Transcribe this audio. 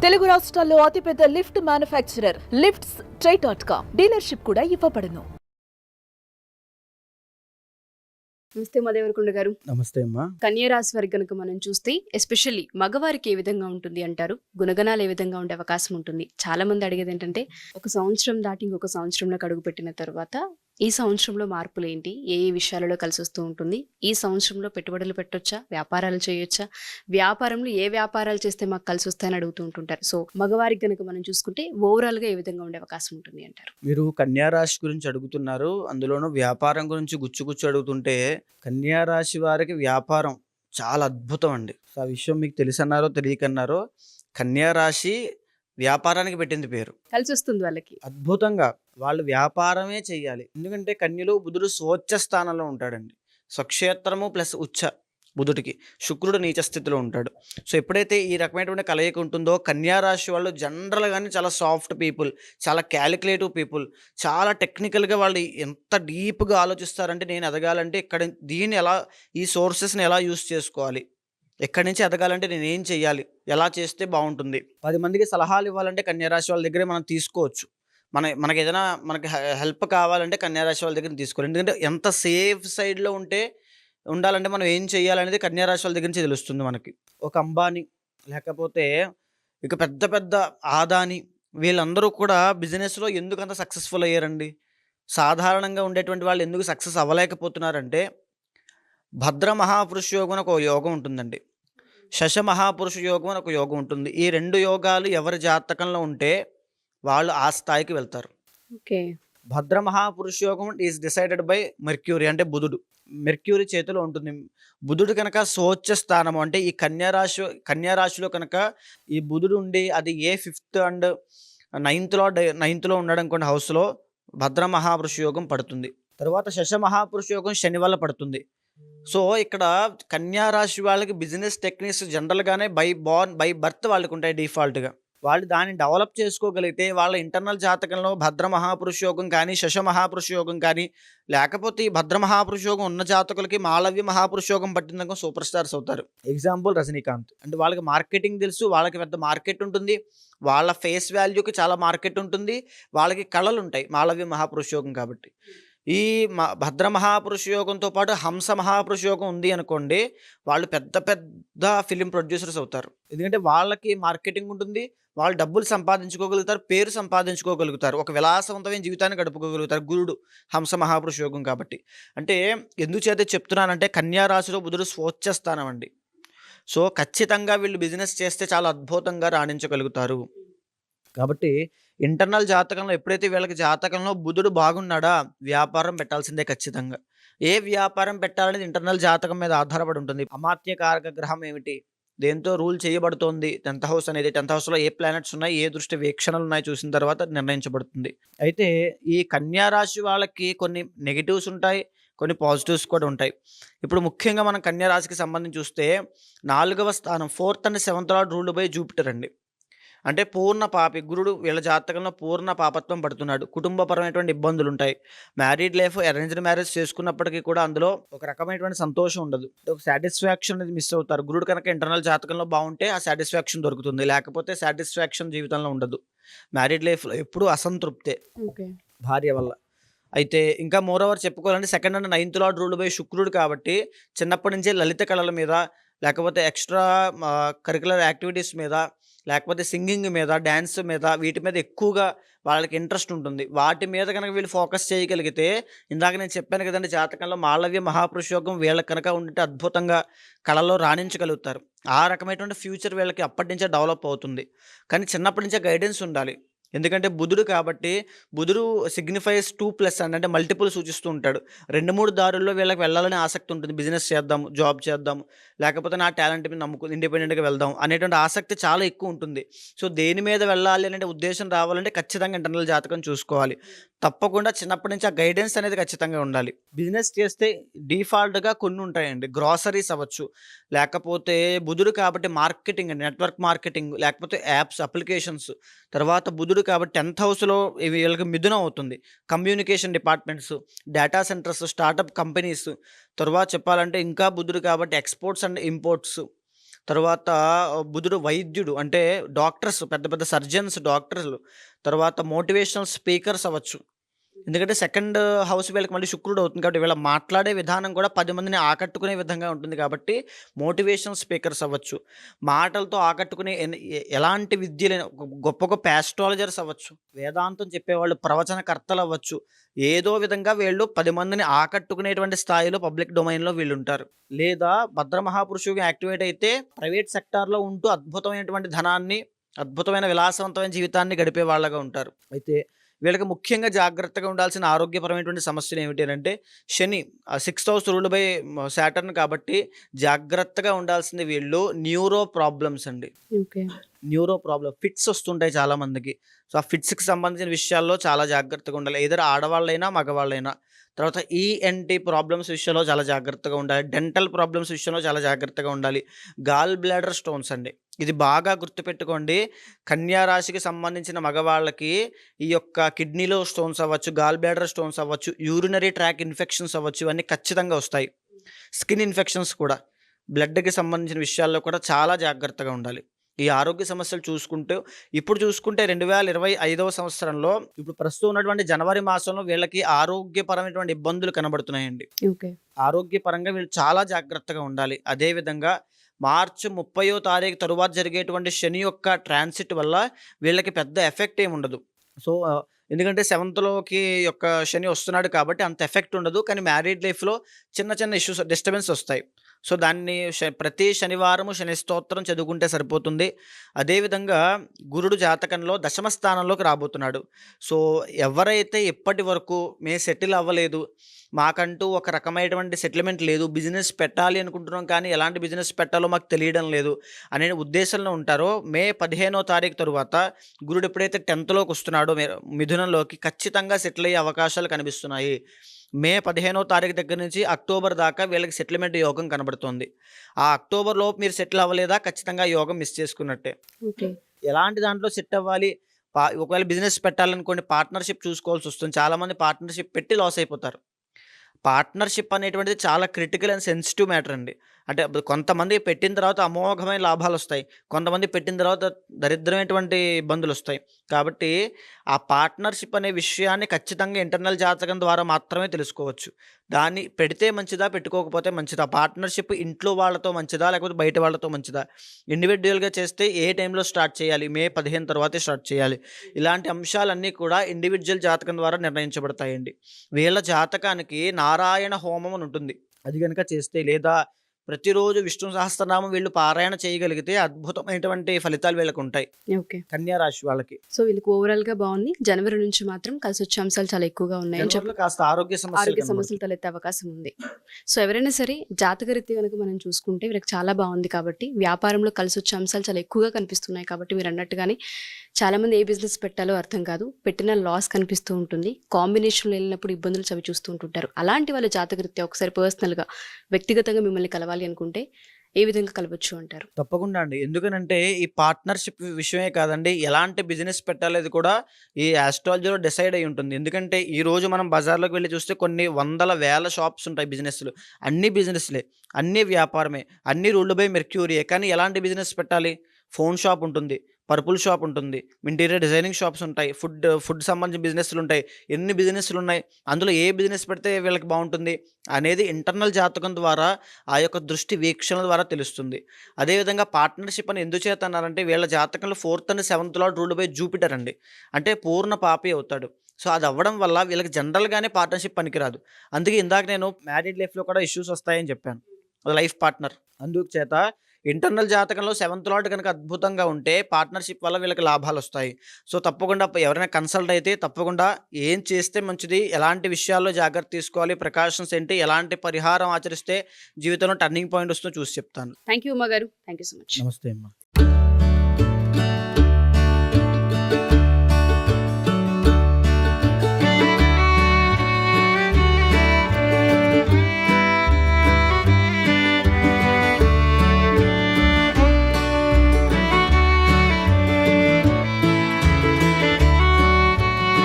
తెలుగు రాష్ట్రాల్లో అతిపెద్ద lift manufacturer lifts ట్రై.com dealership కూడా ఇవ్వబడును. నమస్తే మదేవరకొండ గారు. నమస్తే అమ్మా. కన్యా రాశి వారికి కనుక మనం చూస్తే ఎస్పెషల్లీ మగవారికి ఏ విధంగా ఉంటుంది అంటారు, గుణగణాలు ఏ విధంగా ఉండే అవకాశం ఉంటుంది? చాలా మంది అడిగేది ఏంటంటే, ఒక సంవత్సరం దాటి ఇంకొక సంవత్సరంలోకి అడుగు పెట్టిన తర్వాత ఈ సంవత్సరంలో మార్పులు ఏంటి, ఏ ఏ విషయాలలో కలిసి వస్తూ ఉంటుంది, ఈ సంవత్సరంలో పెట్టుబడులు పెట్టొచ్చా, వ్యాపారాలు చేయొచ్చా, వ్యాపారంలో ఏ వ్యాపారాలు చేస్తే మాకు కలిసి వస్తాయని అడుగుతూ ఉంటుంటారు. సో మగవారికి కనుక మనం చూసుకుంటే ఓవరాల్ గా ఏ విధంగా ఉండే అవకాశం ఉంటుంది అంటారు? మీరు కన్యా రాశి గురించి అడుగుతున్నారు, అందులోనూ వ్యాపారం గురించి గుచ్చు అడుగుతుంటే కన్యా రాశి వారికి వ్యాపారం చాలా అద్భుతం అండి. ఆ విషయం మీకు తెలుసన్నారో తెలియకన్నారో, కన్యా రాశి వ్యాపారానికి పెట్టింది పేరు. కలిసి వస్తుంది వాళ్ళకి అద్భుతంగా వాళ్ళు వ్యాపారమే చెయ్యాలి. ఎందుకంటే కన్యలో బుధుడు స్వోచ్చ స్థానంలో ఉంటాడండి. స్వక్షేత్రము ప్లస్ ఉచ్చ బుధుడికి, శుక్రుడు నీచ స్థితిలో ఉంటాడు. సో ఎప్పుడైతే ఈ రకమైనటువంటి కలయిక ఉంటుందో కన్యా రాశి వాళ్ళు జనరల్గానే చాలా సాఫ్ట్ పీపుల్, చాలా క్యాలిక్యులేటివ్ పీపుల్, చాలా టెక్నికల్గా వాళ్ళు ఎంత డీప్గా ఆలోచిస్తారంటే, నేను ఎదగాలంటే దీన్ని ఎలా, ఈ సోర్సెస్ని ఎలా యూస్ చేసుకోవాలి, ఎక్కడి నుంచి ఎదగాలంటే నేను ఏం చెయ్యాలి, ఎలా చేస్తే బాగుంటుంది, 10 మందికి సలహాలు ఇవ్వాలంటే కన్యారాశి వాళ్ళ దగ్గరే మనం తీసుకోవచ్చు. మనకి ఏదైనా మనకి హెల్ప్ కావాలంటే కన్యారాశి వాళ్ళ దగ్గర తీసుకోవాలి. ఎందుకంటే ఎంత సేఫ్ సైడ్లో ఉండాలంటే మనం ఏం చేయాలనేది కన్యారాశి వాళ్ళ దగ్గర నుంచి తెలుస్తుంది మనకి. ఒక అంబానీ, లేకపోతే ఇక పెద్ద పెద్ద ఆదాని, వీళ్ళందరూ కూడా బిజినెస్లో ఎందుకు అంత సక్సెస్ఫుల్ అయ్యారండి? సాధారణంగా ఉండేటువంటి వాళ్ళు ఎందుకు సక్సెస్ అవ్వలేకపోతున్నారంటే, భద్ర మహాపురుష యోగం అని ఒక యోగం ఉంటుందండి, శశ మహాపురుష యోగం అని ఒక యోగం ఉంటుంది. ఈ 2 యోగాలు ఎవరి జాతకంలో ఉంటే వాళ్ళు ఆ స్థాయికి వెళ్తారు. ఓకే. భద్ర మహాపురుష యోగం ఈజ్ డిసైడెడ్ బై మెర్క్యూరీ, అంటే బుధుడు. మెర్క్యూరీ చేతిలో ఉంటుంది. బుధుడు కనుక స్వోచ్చ స్థానము, అంటే ఈ కన్యారాశిలో కనుక ఈ బుధుడు ఉండి అది ఏ 5th అండ్ 9th ఉన్నాడు అనుకోండి, హౌస్లో భద్ర మహాపురుష యోగం పడుతుంది. తర్వాత శశ మహాపురుష యోగం శని వల్ల పడుతుంది. సో ఇక్కడ కన్యా రాశి వాళ్ళకి బిజినెస్ టెక్నిక్స్ జనరల్గానే బై బర్త్ వాళ్ళకు ఉంటాయి డిఫాల్ట్గా. వాళ్ళు దాన్ని డెవలప్ చేసుకోగలిగితే వాళ్ళ ఇంటర్నల్ జాతకంలో భద్ర మహాపురుష యోగం కానీ, శశ మహాపురుష యోగం కానీ, లేకపోతే ఈ భద్ర మహాపురుష యోగం ఉన్న జాతకులకి మాళవ్య మహాపురుష యోగం పట్టిందనుకో సూపర్ స్టార్స్ అవుతారు. ఎగ్జాంపుల్ రజనీకాంత్. అంటే వాళ్ళకి మార్కెటింగ్ తెలుసు, వాళ్ళకి పెద్ద మార్కెట్ ఉంటుంది, వాళ్ళ ఫేస్ వాల్యూకి చాలా మార్కెట్ ఉంటుంది, వాళ్ళకి కళలు ఉంటాయి మాళవ్య మహాపురుష యోగం కాబట్టి. ఈ భద్ర మహాపురుష యోగంతో పాటు హంస మహాపురుష యోగం ఉంది అనుకోండి, వాళ్ళు పెద్ద పెద్ద ఫిలిం ప్రొడ్యూసర్స్ అవుతారు. ఎందుకంటే వాళ్ళకి మార్కెటింగ్ ఉంటుంది, వాళ్ళు డబ్బులు సంపాదించుకోగలుగుతారు, పేరు సంపాదించుకోగలుగుతారు, ఒక విలాసవంతమైన జీవితాన్ని గడుపుకోగలుగుతారు. గురుడు హంస మహాపురుష యోగం కాబట్టి. అంటే ఎందుచేత చెప్తున్నానంటే కన్యా రాశిలో బుధుడు స్వోచ్చ స్థానం అండి. సో ఖచ్చితంగా వీళ్ళు బిజినెస్ చేస్తే చాలా అద్భుతంగా రాణించగలుగుతారు. కాబట్టి ఇంటర్నల్ జాతకంలో ఎప్పుడైతే వీళ్ళకి జాతకంలో బుధుడు బాగున్నాడా, వ్యాపారం పెట్టాల్సిందే ఖచ్చితంగా. ఏ వ్యాపారం పెట్టాలనేది ఇంటర్నల్ జాతకం మీద ఆధారపడి ఉంటుంది. అమాత్య కారక గ్రహం ఏమిటి, దేంతో రూల్ చేయబడుతోంది 10th హౌస్ అనేది, 10th హౌస్లో ఏ ప్లానెట్స్ ఉన్నాయి, ఏ దృష్టి వీక్షణలు ఉన్నాయి చూసిన తర్వాత నిర్ణయించబడుతుంది. అయితే ఈ కన్యా రాశి వాళ్ళకి కొన్ని నెగిటివ్స్ ఉంటాయి, కొన్ని పాజిటివ్స్ కూడా ఉంటాయి. ఇప్పుడు ముఖ్యంగా మనం కన్యా రాశికి సంబంధించి చూస్తే 4వ స్థానం 4th and 7th lord ruled by Jupiter అండి. అంటే పూర్ణ పాపి గురుడు వీళ్ళ జాతకంలో పూర్ణ పాపత్వం పడుతున్నాడు. కుటుంబపరమైనటువంటి ఇబ్బందులు ఉంటాయి. మ్యారీడ్ లైఫ్, అరేంజ్డ్ మ్యారేజ్ చేసుకున్నప్పటికీ కూడా అందులో ఒక రకమైనటువంటి సంతోషం ఉండదు, ఒక సాటిస్ఫాక్షన్ అనేది మిస్ అవుతారు. గురుడు కనుక ఇంటర్నల్ జాతకంలో బాగుంటే ఆ సాటిస్ఫాక్షన్ దొరుకుతుంది, లేకపోతే సాటిస్ఫాక్షన్ జీవితంలో ఉండదు. మ్యారీడ్ లైఫ్లో ఎప్పుడూ అసంతృప్తే భార్య వల్ల. అయితే ఇంకా మోరోవర్ చెప్పుకోవాలంటే 2nd and 9th lord ruled by శుక్రుడు కాబట్టి చిన్నప్పటి నుంచే లలిత కళల మీద, లేకపోతే ఎక్స్ట్రా కరికులర్ యాక్టివిటీస్ మీద, లేకపోతే సింగింగ్ మీద, డ్యాన్స్ మీద, వీటి మీద ఎక్కువగా వాళ్ళకి ఇంట్రెస్ట్ ఉంటుంది. వాటి మీద కనుక వీళ్ళు ఫోకస్ చేయగలిగితే, ఇందాక నేను చెప్పాను కదండి, జాతకంలో మాళవ్య మహాపురుష యోగం వీళ్ళకి కనుక ఉంటే అద్భుతంగా కళలో రాణించగలుగుతారు. ఆ రకమైనటువంటి ఫ్యూచర్ వీళ్ళకి అప్పటి నుంచే డెవలప్ అవుతుంది. కానీ చిన్నప్పటి నుంచే గైడెన్స్ ఉండాలి. ఎందుకంటే బుధుడు కాబట్టి, బుధుడు సిగ్నిఫైస్ 2+ అంటే మల్టిపుల్ సూచిస్తూ ఉంటాడు. 2-3 దారుల్లో వీళ్ళకి వెళ్ళాలని ఆసక్తి ఉంటుంది. బిజినెస్ చేద్దాం, జాబ్ చేద్దాం, లేకపోతే నా టాలెంట్ మీద నమ్ముకుని ఇండిపెండెంట్గా వెళ్దాం అనేటువంటి ఆసక్తి చాలా ఎక్కువ ఉంటుంది. సో దేని మీద వెళ్ళాలి అనే ఉద్దేశం రావాలంటే ఖచ్చితంగా ఇంటర్నల్ జాతకం చూసుకోవాలి. తప్పకుండా చిన్నప్పటి నుంచి ఆ గైడెన్స్ అనేది ఖచ్చితంగా ఉండాలి. బిజినెస్ చేస్తే డిఫాల్ట్గా కొన్ని ఉంటాయండి, గ్రాసరీస్ అవ్వచ్చు, లేకపోతే బుధుడు కాబట్టి మార్కెటింగ్, నెట్వర్క్ మార్కెటింగ్, లేకపోతే యాప్స్, అప్లికేషన్స్. తర్వాత బుధుడు కాబట్టి 10th హౌస్లో వీళ్ళకి మిథునం అవుతుంది. Communication departments, data centres, startup companies. తర్వాత చెప్పాలంటే ఇంకా బుధుడు కాబట్టి ఎక్స్పోర్ట్స్ అండ్ ఇంపోర్ట్స్. తర్వాత బుధుడు వైద్యుడు అంటే డాక్టర్స్, పెద్ద పెద్ద సర్జన్స్, డాక్టర్లు. తర్వాత మోటివేషనల్ స్పీకర్స్ అవ్వచ్చు. ఎందుకంటే సెకండ్ హౌస్ వీళ్ళకి మళ్ళీ శుక్రుడు అవుతుంది కాబట్టి వీళ్ళ మాట్లాడే విధానం కూడా 10 మందిని ఆకట్టుకునే విధంగా ఉంటుంది కాబట్టి మోటివేషనల్ స్పీకర్స్ అవ్వచ్చు. మాటలతో ఆకట్టుకునే ఎలాంటి విద్యలైన గొప్ప గొప్ప ఆస్ట్రాలజర్స్ అవ్వచ్చు. వేదాంతం చెప్పేవాళ్ళు, ప్రవచనకర్తలు అవ్వచ్చు. ఏదో విధంగా వీళ్ళు 10 మందిని ఆకట్టుకునేటువంటి స్థాయిలో పబ్లిక్ డొమైన్‌లో వీళ్ళుంటారు. లేదా భద్ర మహాపురుషుగా యాక్టివేట్ అయితే ప్రైవేట్ సెక్టార్‌లో ఉంటూ అద్భుతమైనటువంటి ధనాన్ని, అద్భుతమైన విలాసవంతమైన జీవితాన్ని గడిపే వాళ్ళగా ఉంటారు. అయితే వీళ్ళకి ముఖ్యంగా జాగ్రత్తగా ఉండాల్సిన ఆరోగ్యపరమైనటువంటి సమస్యలు ఏమిటి అంటే శని 6th house ruled by Saturn కాబట్టి జాగ్రత్తగా ఉండాల్సింది వీళ్ళు న్యూరో ప్రాబ్లమ్స్ అండి. ఓకే. న్యూరో ప్రాబ్లమ్ ఫిట్స్ వస్తుంటాయి చాలా మందికి. సో ఆ ఫిట్స్కి సంబంధించిన విషయాల్లో చాలా జాగ్రత్తగా ఉండాలి. ఎదురు ఆడవాళ్ళైనా మగవాళ్ళైనా. తర్వాత ఈఎన్టీ ప్రాబ్లమ్స్ విషయంలో చాలా జాగ్రత్తగా ఉండాలి. డెంటల్ ప్రాబ్లమ్స్ విషయంలో చాలా జాగ్రత్తగా ఉండాలి. గాల్ బ్లాడర్ స్టోన్స్ అండి, ఇది బాగా గుర్తుపెట్టుకోండి. కన్యా రాశికి సంబంధించిన మగవాళ్ళకి ఈ యొక్క కిడ్నీలో స్టోన్స్ అవ్వచ్చు, గాల్ బ్లాడర్ స్టోన్స్ అవ్వచ్చు, యూరినరీ ట్రాక్ ఇన్ఫెక్షన్స్ అవ్వచ్చు, ఇవన్నీ ఖచ్చితంగా వస్తాయి. స్కిన్ ఇన్ఫెక్షన్స్ కూడా, బ్లడ్కి సంబంధించిన విషయాల్లో కూడా చాలా జాగ్రత్తగా ఉండాలి. ఈ ఆరోగ్య సమస్యలు ఇప్పుడు చూసుకుంటే 2025వ సంవత్సరంలో ఇప్పుడు ప్రస్తుతం ఉన్నటువంటి జనవరి మాసంలో వీళ్ళకి ఆరోగ్యపరమైనటువంటి ఇబ్బందులు కనబడుతున్నాయండి. ఓకే. ఆరోగ్యపరంగా వీళ్ళు చాలా జాగ్రత్తగా ఉండాలి. అదేవిధంగా మార్చి 30వ తారీఖు తరువాత జరిగేటువంటి శని యొక్క ట్రాన్సిట్ వల్ల వీళ్ళకి పెద్ద ఎఫెక్ట్ ఏమి ఉండదు. సో ఎందుకంటే 7th యొక్క శని వస్తున్నాడు కాబట్టి అంత ఎఫెక్ట్ ఉండదు. కానీ మ్యారీడ్ లైఫ్లో చిన్న చిన్న ఇష్యూస్, డిస్టర్బెన్స్ వస్తాయి. సో దాన్ని ప్రతి శనివారము శని స్తోత్రం చదువుకుంటే సరిపోతుంది. అదేవిధంగా గురుడు జాతకంలో దశమ స్థానంలోకి రాబోతున్నాడు. సో ఎవరైతే ఇప్పటి వరకు మేము సెటిల్ అవ్వలేదు, మాకంటూ ఒక రకమైనటువంటి సెటిల్మెంట్ లేదు, బిజినెస్ పెట్టాలి అనుకుంటున్నాం కానీ ఎలాంటి బిజినెస్ పెట్టాలో మాకు తెలియడం లేదు అనే ఉద్దేశంలో ఉంటారో, మే 15వ తారీఖు తరువాత గురుడు ఎప్పుడైతే 10th వస్తున్నాడో మిథునంలోకి, ఖచ్చితంగా సెటిల్ అయ్యే అవకాశాలు కనిపిస్తున్నాయి. మే 15వ తారీఖు దగ్గర నుంచి అక్టోబర్ దాకా వీళ్ళకి సెటిల్మెంట్ యోగం కనబడుతుంది. ఆ అక్టోబర్లోపు మీరు సెటిల్ అవ్వలేదా ఖచ్చితంగా యోగం మిస్ చేసుకున్నట్టే. ఓకే. ఎలాంటి దాంట్లో సెట్ అవ్వాలి, ఒకవేళ బిజినెస్ పెట్టాలనుకోండి పార్ట్నర్షిప్ చూసుకోవాల్సి వస్తుంది. చాలామంది పార్ట్నర్షిప్ పెట్టి లాస్ అయిపోతారు. పార్ట్నర్షిప్ అనేటువంటిది చాలా క్రిటికల్ అండ్ సెన్సిటివ్ మ్యాటర్ అండి. అంటే కొంతమంది పెట్టిన తర్వాత అమోఘమైన లాభాలు వస్తాయి, కొంతమంది పెట్టిన తర్వాత దరిద్రమైనటువంటి ఇబ్బందులు వస్తాయి. కాబట్టి ఆ పార్ట్నర్షిప్ అనే విషయాన్ని ఖచ్చితంగా ఇంటర్నల్ జాతకం ద్వారా మాత్రమే తెలుసుకోవచ్చు. దాన్ని పెడితే మంచిదా, పెట్టుకోకపోతే మంచిదా, పార్ట్నర్షిప్ ఇంట్లో వాళ్ళతో మంచిదా లేకపోతే బయట వాళ్ళతో మంచిదా, ఇండివిజువల్గా చేస్తే ఏ టైంలో స్టార్ట్ చేయాలి, మే 15 తర్వాతే స్టార్ట్ చేయాలి, ఇలాంటి అంశాలన్నీ కూడా ఇండివిజువల్ జాతకం ద్వారా నిర్ణయించబడతాయండి. వీళ్ళ జాతకానికి నారాయణ హోమం అని ఉంటుంది, అది కనుక చేస్తే లేదా ప్రతిరోజు విష్ణు సహస్రనామం వీళ్ళు పారాయణ చేయగలిగితే అద్భుతమైనటువంటి ఫలితాలు వీళ్ళకి ఉంటాయి. ఓకే. కన్యా రాశి వాళ్ళకి సో వీళ్ళకి ఓవరాల్ గా బాగుంది. జనవరి నుంచి మాత్రం కలిసి వచ్చే అంశాలు చాలా ఎక్కువగా ఉన్నాయని చెప్పి జనవరిలో కాస్త ఆరోగ్య సమస్యలు తలెత్తే అవకాశం ఉంది. సో ఎవరైనా సరే జాతకరీత్యా కనుక మనం చూసుకుంటే వీళ్ళకి చాలా బాగుంది కాబట్టి వ్యాపారంలో కలిసి వచ్చే అంశాలు చాలా ఎక్కువగా కనిపిస్తున్నాయి. కాబట్టి మీరు అన్నట్టుగానే చాలా మంది ఏ బిజినెస్ పెట్టాలో అర్థం కాదు, పెట్టిన లాస్ కనిపిస్తూ ఉంటుంది, కాంబినేషన్లో వెళ్ళినప్పుడు ఇబ్బందులు చవి చూస్తూ ఉంటుంటారు. అలాంటి వాళ్ళ జాతకరీత్యా ఒకసారి పర్సనల్గా వ్యక్తిగతంగా మిమ్మల్ని కలవాలి అనుకుంటే ఏ విధంగా కలవచ్చు అంటారు? తప్పకుండా అండి. ఎందుకనంటే ఈ పార్ట్నర్షిప్ విషయమే కాదండి, ఎలాంటి బిజినెస్ పెట్టాలనేది కూడా ఈ ఆస్ట్రాలజీలో డిసైడ్ అయి ఉంటుంది. ఎందుకంటే ఈ రోజు మనం బజార్లోకి వెళ్ళి చూస్తే కొన్ని వందల వేల షాప్స్ ఉంటాయి బిజినెస్లు, అన్ని బిజినెస్లే, అన్ని వ్యాపారమే, అన్ని రూల్డ్ బై మెర్క్యూరీయే. కానీ ఎలాంటి బిజినెస్ పెట్టాలి? ఫోన్ షాప్ ఉంటుంది, పర్పుల్ షాప్ ఉంటుంది, ఇంటీరియర్ డిజైనింగ్ షాప్స్ ఉంటాయి, ఫుడ్ సంబంధించిన బిజినెస్లు ఉంటాయి, ఎన్ని బిజినెస్లు ఉన్నాయి, అందులో ఏ బిజినెస్ పెడితే వీళ్ళకి బాగుంటుంది అనేది ఇంటర్నల్ జాతకం ద్వారా ఆ యొక్క దృష్టి వీక్షణ ద్వారా తెలుస్తుంది. అదేవిధంగా పార్ట్నర్షిప్ అని ఎందుకు చేస్తున్నారంటే వీళ్ళ జాతకంలో 4th and 7th lord ruled by Jupiter అండి, అంటే పూర్ణ పాపి అవుతాడు. సో అది అవ్వడం వల్ల వీళ్ళకి జనరల్గానే పార్ట్నర్షిప్ పనికిరాదు. అందుకే ఇందాక నేను మ్యారీడ్ లైఫ్లో కూడా ఇష్యూస్ వస్తాయని చెప్పాను, లైఫ్ పార్ట్నర్. అందుచేత ఇంటర్నల్ జాతకంలో 7th లార్డ్ కనుక అద్భుతంగా ఉంటే పార్ట్నర్షిప్ వల్ల వీళ్ళకి లాభాలు వస్తాయి. సో తప్పకుండా ఎవరైనా కన్సల్ట్ అయితే తప్పకుండా ఏం చేస్తే మంచిది, ఎలాంటి విషయాల్లో జాగ్రత్త తీసుకోవాలి, ప్రికాషన్స్ ఏంటి, ఎలాంటి పరిహారం ఆచరిస్తే జీవితంలో టర్నింగ్ పాయింట్ వస్తుందో చూసి చెప్తాను. థ్యాంక్ యూ ఉమా గారు. Thank you so much. నమస్తే అమ్మా.